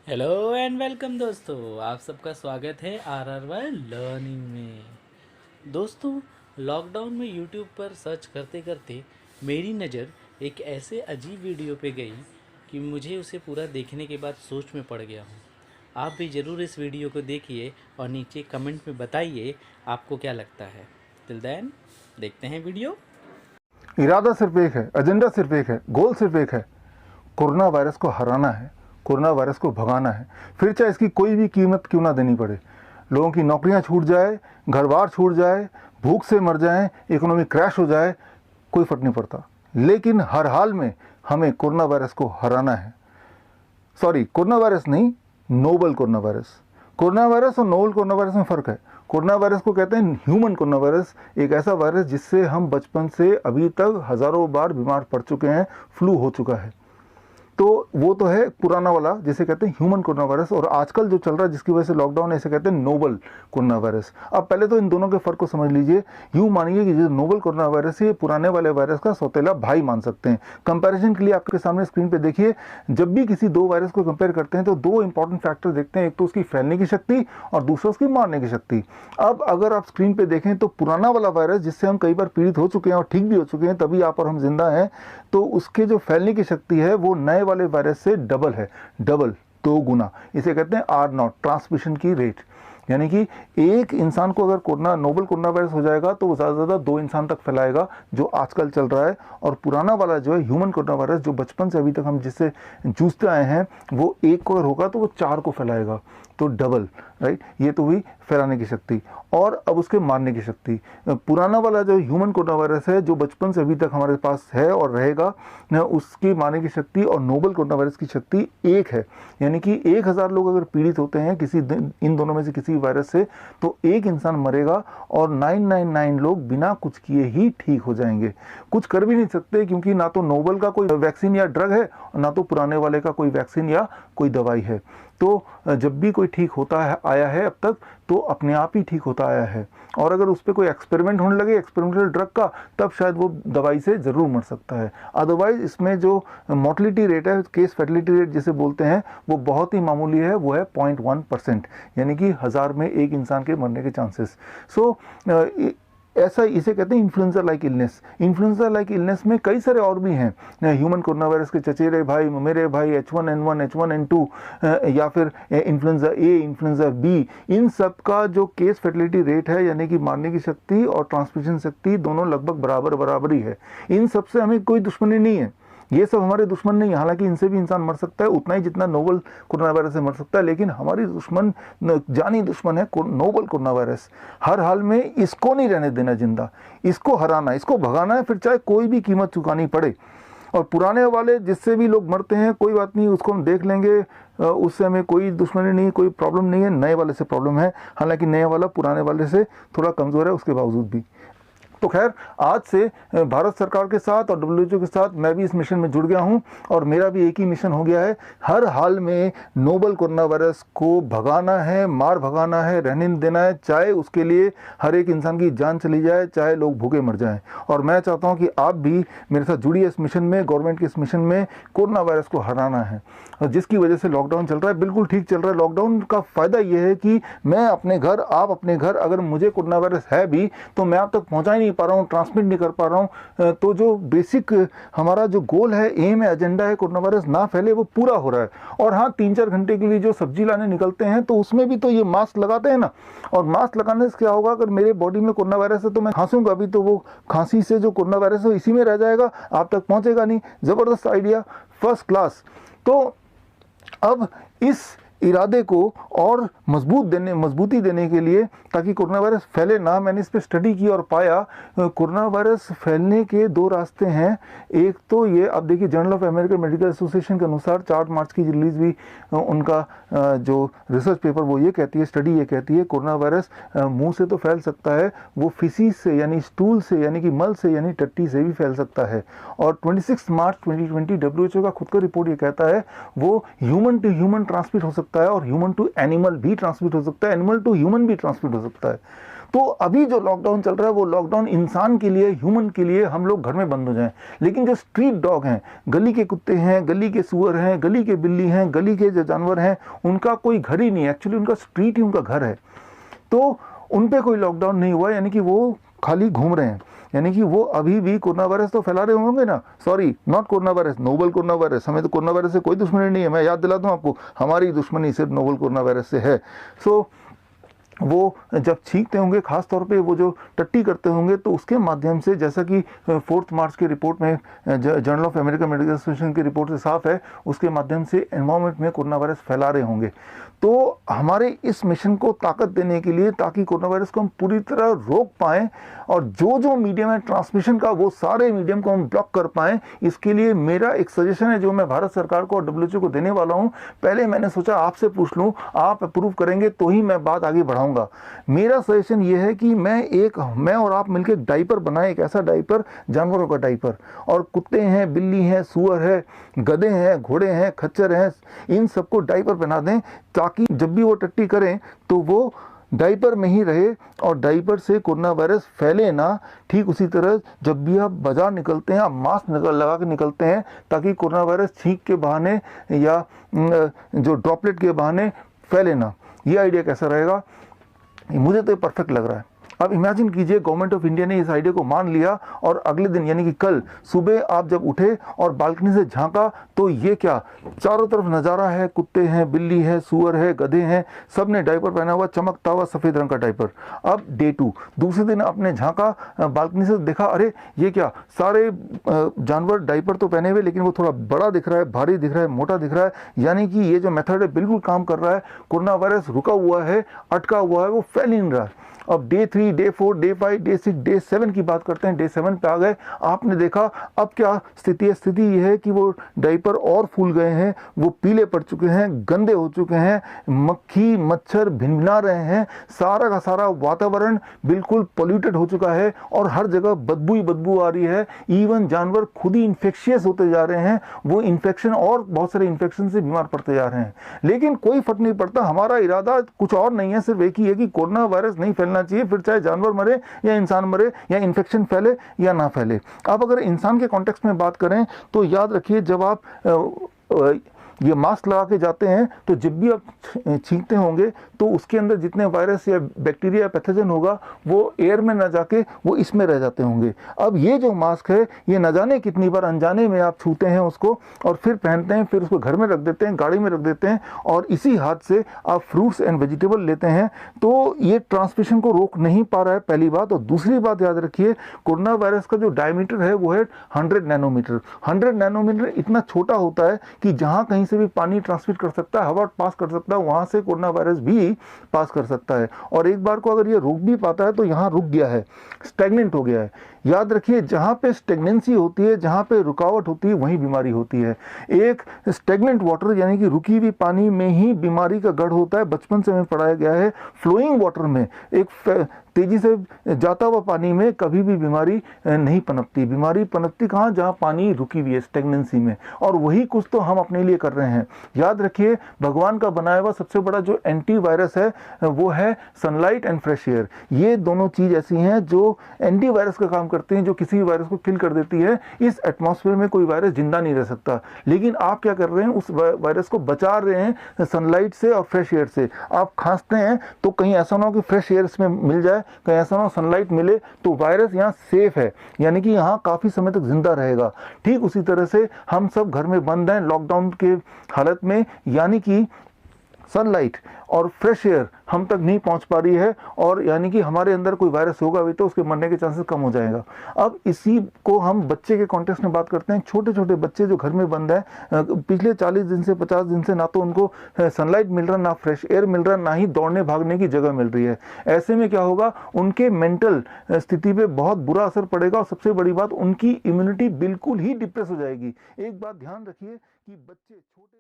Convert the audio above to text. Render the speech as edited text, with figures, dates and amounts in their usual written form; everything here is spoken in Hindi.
हेलो एंड वेलकम दोस्तों, आप सबका स्वागत है RRY लर्निंग में। दोस्तों, लॉकडाउन में यूट्यूब पर सर्च करते करते मेरी नज़र एक ऐसे अजीब वीडियो पे गई कि मुझे उसे पूरा देखने के बाद सोच में पड़ गया हूँ। आप भी ज़रूर इस वीडियो को देखिए और नीचे कमेंट में बताइए आपको क्या लगता है। टिल देन देखते हैं वीडियो। इरादा सिर्फ एक है, एजेंडा सिर्फ एक है, गोल सिर्फ एक है। कोरोना वायरस को हराना है, कोरोना वायरस को भगाना है, फिर चाहे इसकी कोई भी कीमत क्यों ना देनी पड़े। लोगों की नौकरियां छूट जाए, घर बार छूट जाए, भूख से मर जाएं, इकोनॉमी क्रैश हो जाए, कोई फर्क नहीं पड़ता। लेकिन हर हाल में हमें कोरोना वायरस को हराना है। सॉरी, कोरोना वायरस नहीं, novel corona virus. Corona virus और नोबल कोरोना वायरस में फ़र्क है। कोरोना वायरस को कहते हैं ह्यूमन कोरोना वायरस, एक ऐसा वायरस जिससे हम बचपन से अभी तक हज़ारों बार बीमार पड़ चुके हैं, फ्लू हो चुका है। तो वो तो है पुराना वाला जिसे कहते हैं ह्यूमन कोरोना वायरस, और आजकल जो चल रहा है जिसकी वजह से लॉकडाउन है इसे कहते हैं नोबल कोरोना वायरस। अब पहले तो इन दोनों के फर्क को समझ लीजिए। यूँ मानिए कि जो नोबल कोरोना वायरस है ये पुराने वाले वायरस का सौतेला भाई मान सकते हैं। कंपैरिजन के लिए आपके सामने स्क्रीन पे देखिए, जब भी किसी दो वायरस को कंपेयर करते हैं तो दो इंपॉर्टेंट फैक्टर देखते हैं, एक तो उसकी फैलने की शक्ति और दूसरा उसकी मारने की शक्ति। अब अगर आप स्क्रीन पे देखें तो पुराना वाला वायरस जिससे हम कई बार पीड़ित हो चुके हैं और ठीक भी हो चुके हैं, तभी आप और हम जिंदा हैं, तो उसके जो फैलने की शक्ति है वो नए वाले वायरस से डबल है, डबल, दो गुना। इसे कहते हैं R0, ट्रांसमिशन की रेट। यानी कि एक इंसान को अगर कोरोना नोबल कोरोना वायरस हो जाएगा तो वो ज़्यादा से ज़्यादा दो इंसान तक फैलाएगा, जो आजकल चल रहा है। और पुराना वाला जो है ह्यूमन कोरोना वायरस, जो बचपन से अभी तक हम जिससे जूझते आए हैं, वो एक को अगर होगा तो वो चार को फैलाएगा, तो डबल, राइट। ये तो हुई फैलाने की शक्ति। और अब उसके मारने की शक्ति। पुराना वाला जो ह्यूमन कोरोना वायरस है, जो बचपन से अभी तक हमारे पास है और रहेगा, उसकी मारने की शक्ति और नोबल कोरोना वायरस की शक्ति एक है। यानी कि 1000 लोग अगर पीड़ित होते हैं किसी इन दोनों में से किसी वायरस से, तो एक इंसान मरेगा और 999 लोग बिना कुछ किए ही ठीक हो जाएंगे। कुछ कर भी नहीं सकते, क्योंकि ना तो नोबल का कोई वैक्सीन या ड्रग है और ना तो पुराने वाले का कोई वैक्सीन या कोई दवाई है। तो जब भी कोई ठीक होता है आया है अब तक, तो अपने आप ही ठीक होता आया है। और अगर उस पर कोई एक्सपेरिमेंट होने लगे, एक्सपेरिमेंटल ड्रग का, तब शायद वो दवाई से ज़रूर मर सकता है। अदरवाइज इसमें जो मोर्टलिटी रेट है, केस फैटिलिटी रेट जिसे बोलते हैं, वो बहुत ही मामूली है, वो है 0.1%। यानी कि 1000 में एक इंसान के मरने के चांसेस। सो ऐसा इसे कहते हैं influenza like illness. Influenza like illness में कई सारे और भी हैं, ह्यूमन कोरोना वायरस के चचेरे भाई, मेरे भाई, H1N1, H1N2, या फिर इन्फ्लुएंजा ए, इन्फ्लुएंजा बी। इन सब का जो केस फर्टिलिटी रेट है, यानी कि मारने की शक्ति और ट्रांसमिशन शक्ति, दोनों लगभग बराबर बराबर ही है। इन सब से हमें कोई दुश्मनी नहीं है, ये सब हमारे दुश्मन नहीं। हालांकि इनसे भी इंसान मर सकता है उतना ही जितना नोबल कोरोना वायरस से मर सकता है, लेकिन हमारी दुश्मन, जानी दुश्मन है नोबल कोरोना वायरस। हर हाल में इसको नहीं रहने देना जिंदा, इसको हराना, इसको भगाना है, फिर चाहे कोई भी कीमत चुकानी पड़े। और पुराने वाले जिससे भी लोग मरते हैं, कोई बात नहीं, उसको हम देख लेंगे, उससे हमें कोई दुश्मनी नहीं, कोई प्रॉब्लम नहीं है। नए वाले से प्रॉब्लम है, हालांकि नया वाला पुराने वाले से थोड़ा कमज़ोर है उसके बावजूद भी। तो खैर, आज से भारत सरकार के साथ और WHO के साथ मैं भी इस मिशन में जुड़ गया हूं, और मेरा भी एक ही मिशन हो गया है, हर हाल में नोबल कोरोना वायरस को भगाना है, मार भगाना है, रहने नहीं देना है, चाहे उसके लिए हर एक इंसान की जान चली जाए, चाहे लोग भूखे मर जाएं। और मैं चाहता हूं कि आप भी मेरे साथ जुड़िए इस मिशन में, गवर्नमेंट के इस मिशन में। कोरोना वायरस को हराना है, और जिसकी वजह से लॉकडाउन चल रहा है, बिल्कुल ठीक चल रहा है। लॉकडाउन का फ़ायदा यह है कि मैं अपने घर, आप अपने घर, अगर मुझे कोरोना वायरस है भी तो मैं आप तक पहुँचा ही नहीं पा रहा हूँ, ट्रांसमिट नहीं कर पा रहा हूँ। तो जो बेसिक हमारा जो गोल है, एम है, एजेंडा है, कोरोना वायरस ना फैले, वो पूरा हो रहा है। और हाँ, 3-4 घंटे के लिए जो सब्जी लाने निकलते हैं तो उसमें भी तो ये मास्क लगाते हैं ना, और मास्क लगाने से क्या होगा, अगर मेरे बॉडी में कोरोना वायरस है तो मैं खांसूंगा भी, तो वो खांसी से जो कोरोना वायरस है इसी में रह जाएगा, आप तक पहुंचेगा नहीं। ज़बरदस्त आइडिया, फर्स्ट क्लास। तो अब इस इरादे को और मजबूती देने के लिए, ताकि कोरोना वायरस फैले ना, मैंने इस पर स्टडी की और पाया कोरोना वायरस फैलने के दो रास्ते हैं। एक तो ये, अब देखिए, journal of American medical association के अनुसार 4 मार्च की रिलीज हुई उनका जो रिसर्च पेपर, वो ये कहती है, स्टडी ये कहती है, कोरोना वायरस मुंह से तो फैल सकता है, वो फिसीज से, यानी स्टूल से, यानी कि मल से, यानी टट्टी से भी फैल सकता है। और 26 मार्च 2020 WHO का खुद का रिपोर्ट ये कहता है, वो ह्यूमन टू ह्यूमन ट्रांसमिट हो सकता है, और ह्यूमन टू एनिमल भी ट्रांसमिट हो सकता है, एनिमल टू ह्यूमन भी ट्रांसमिट हो सकता है। तो अभी जो लॉकडाउन चल रहा है वो लॉकडाउन इंसान के लिए, ह्यूमन के लिए, हम लोग घर में बंद हो जाएं। लेकिन जो स्ट्रीट डॉग हैं, गली के कुत्ते हैं, गली के सुअर हैं, गली के बिल्ली हैं, गली के जो जानवर हैं, उनका कोई घर ही नहीं है, एक्चुअली उनका स्ट्रीट ही उनका घर है। तो उन पे कोई लॉकडाउन नहीं हुआ, यानी कि वो खाली घूम रहे हैं, यानी कि वो अभी भी कोरोना वायरस तो फैला रहे होंगे ना। Sorry, not corona virus, novel corona virus. हमें तो कोरोना वायरस से कोई दुश्मनी नहीं है, मैं याद दिला दूं आपको, हमारी दुश्मनी सिर्फ नोवल कोरोना वायरस से है। सो वो जब छींकते होंगे, खास तौर पे वो जो टट्टी करते होंगे, तो उसके माध्यम से, जैसा कि 4 मार्च की रिपोर्ट में journal of American medical association की रिपोर्ट से साफ है, उसके माध्यम से एनवायरनमेंट में कोरोना वायरस फैला रहे होंगे। तो हमारे इस मिशन को ताकत देने के लिए, ताकि कोरोना वायरस को हम पूरी तरह रोक पाएँ और जो जो मीडियम है ट्रांसमिशन का, वो सारे मीडियम को हम ब्लॉक कर पाएँ, इसके लिए मेरा एक सजेशन है जो मैं भारत सरकार को और WHO को देने वाला हूँ। पहले मैंने सोचा आपसे पूछ लूँ, आप अप्रूव करेंगे तो ही मैं बात आगे बढ़ाऊंगा। मेरा सजेशन ये है कि मैं और आप मिलकर एक डाइपर बनाएं, एक ऐसा डाइपर, जानवरों का डाइपर, और कुत्ते हैं, बिल्ली हैं, सुअर है, गधे हैं, घोड़े हैं, खच्चर हैं, इन सबको डाइपर पहना दें, ताकि जब भी वो टट्टी करें तो वो डाइपर में ही रहे और डाइपर से कोरोना वायरस फैले ना। ठीक उसी तरह जब भी आप बाजार निकलते हैं, आप मास्क लगा के निकलते हैं, ताकि कोरोना वायरस छींक के बहाने या जो ड्रॉपलेट के बहाने फैले ना। ये आइडिया कैसा रहेगा? मुझे तो परफेक्ट लग रहा है। अब इमेजिन कीजिए, गवर्नमेंट ऑफ इंडिया ने इस आइडिया को मान लिया और अगले दिन यानी कि कल सुबह आप जब उठे और बालकनी से झांका तो ये क्या, चारों तरफ नज़ारा है, कुत्ते हैं, बिल्ली है, सुअर है, गधे हैं, सब ने डाइपर पहना हुआ, चमकता हुआ सफ़ेद रंग का डाइपर। अब डे 2, दूसरे दिन आपने झांका बालकनी से, देखा अरे ये क्या, सारे जानवर डाइपर तो पहने हुए, लेकिन वो थोड़ा बड़ा दिख रहा है, भारी दिख रहा है, मोटा दिख रहा है, यानी कि ये जो मेथड है बिल्कुल काम कर रहा है। कोरोना वायरस रुका हुआ है, अटका हुआ है, वो फैल ही नहीं रहा है। अब day 3, day 4, day 5, day 6, day 7 की बात करते हैं। डे 7 पे आ गए, आपने देखा अब क्या स्थिति है? स्थिति यह है कि वो डाइपर और फूल गए हैं, वो पीले पड़ चुके हैं, गंदे हो चुके हैं, मक्खी मच्छर भिनभिना रहे हैं, सारा का सारा वातावरण बिल्कुल पोल्यूटेड हो चुका है और हर जगह बदबू ही बदबू आ रही है। इवन जानवर खुद ही इन्फेक्शियस होते जा रहे हैं, वो इन्फेक्शन और बहुत सारे इन्फेक्शन से बीमार पड़ते जा रहे हैं। लेकिन कोई फर्क नहीं पड़ता, हमारा इरादा कुछ और नहीं है, सिर्फ एक ही है कि कोरोना वायरस नहीं फैलना चाहिए, फिर चाहे जानवर मरे या इंसान मरे या इन्फेक्शन फैले या ना फैले। अब अगर इंसान के कॉन्टेक्स्ट में बात करें तो याद रखिए, जब आप ये मास्क लगा के जाते हैं तो जब भी आप छींकते होंगे तो उसके अंदर जितने वायरस या बैक्टीरिया या पैथोजन होगा वो एयर में ना जाके वो इसमें रह जाते होंगे। अब ये जो मास्क है, ये न जाने कितनी बार अनजाने में आप छूते हैं उसको और फिर पहनते हैं, फिर उसको घर में रख देते हैं, गाड़ी में रख देते हैं और इसी हाथ से आप फ्रूट्स एंड वेजिटेबल लेते हैं। तो ये ट्रांसमिशन को रोक नहीं पा रहा है, पहली बात। और दूसरी बात याद रखिए, कोरोना वायरस का जो डायमीटर है वो है 100 नैनोमीटर। 100 नैनोमीटर इतना छोटा होता है कि जहाँ कहीं से भी पानी ट्रांसमिट कर सकता है, हवा पास कर सकता है, वहां से कोरोना वायरस भी पास कर सकता है। और एक बार को अगर ये रुक भी पाता है तो यहाँ रुक गया है, स्टैग्नेंट हो गया है। याद रखिए, जहाँ पे स्टेगनेंसी होती है, जहाँ पे रुकावट होती है, वहीं बीमारी होती है। एक स्टेगनेंट वाटर यानी कि रुकी हुई पानी में ही बीमारी का गढ़ होता है, बचपन से हमें पढ़ाया गया है। फ्लोइंग वाटर में, एक तेजी से जाता हुआ पानी में कभी भी बीमारी नहीं पनपती। बीमारी पनपती कहाँ? जहाँ पानी रुकी हुई है, स्टेगनेंसी में। और वही कुछ तो हम अपने लिए कर रहे हैं। याद रखिए, भगवान का बनाया हुआ सबसे बड़ा जो एंटी वायरस है वो है सनलाइट एंड फ्रेश एयर। ये दोनों चीज ऐसी हैं जो एंटी वायरस का काम करते हैं, जो किसी भी वायरस को किल कर देती है। इस एटमॉस्फेयर में कोई वायरस जिंदा नहीं रह सकता, लेकिन आप क्या कर रहे हैं? उस वायरस को बचा रहे हैं सनलाइट से और फ्रेश एयर से। आप खांसते हैं तो कहीं ऐसा ना हो कि फ्रेश एयर इसमें मिल जाए, कहीं ऐसा ना हो सनलाइट मिले, तो वायरस यहाँ सेफ है, यानी कि यहाँ काफी समय तक जिंदा रहेगा। ठीक उसी तरह से हम सब घर में बंद हैं लॉकडाउन के हालत में, यानी कि सनलाइट और फ्रेश एयर हम तक नहीं पहुंच पा रही है, और यानी कि हमारे अंदर कोई वायरस होगा भी तो उसके मरने के चांसेस कम हो जाएगा। अब इसी को हम बच्चे के कॉन्टेक्स्ट में बात करते हैं। छोटे छोटे बच्चे जो घर में बंद हैं, पिछले 40 दिन से 50 दिन से ना तो उनको सनलाइट मिल रहा, ना फ्रेश एयर मिल रहा, ना ही दौड़ने भागने की जगह मिल रही है। ऐसे में क्या होगा? उनके मेंटल स्थिति पे बहुत बुरा असर पड़ेगा और सबसे बड़ी बात, उनकी इम्यूनिटी बिल्कुल ही डिप्रेस हो जाएगी। एक बात ध्यान रखिए कि बच्चे, छोटे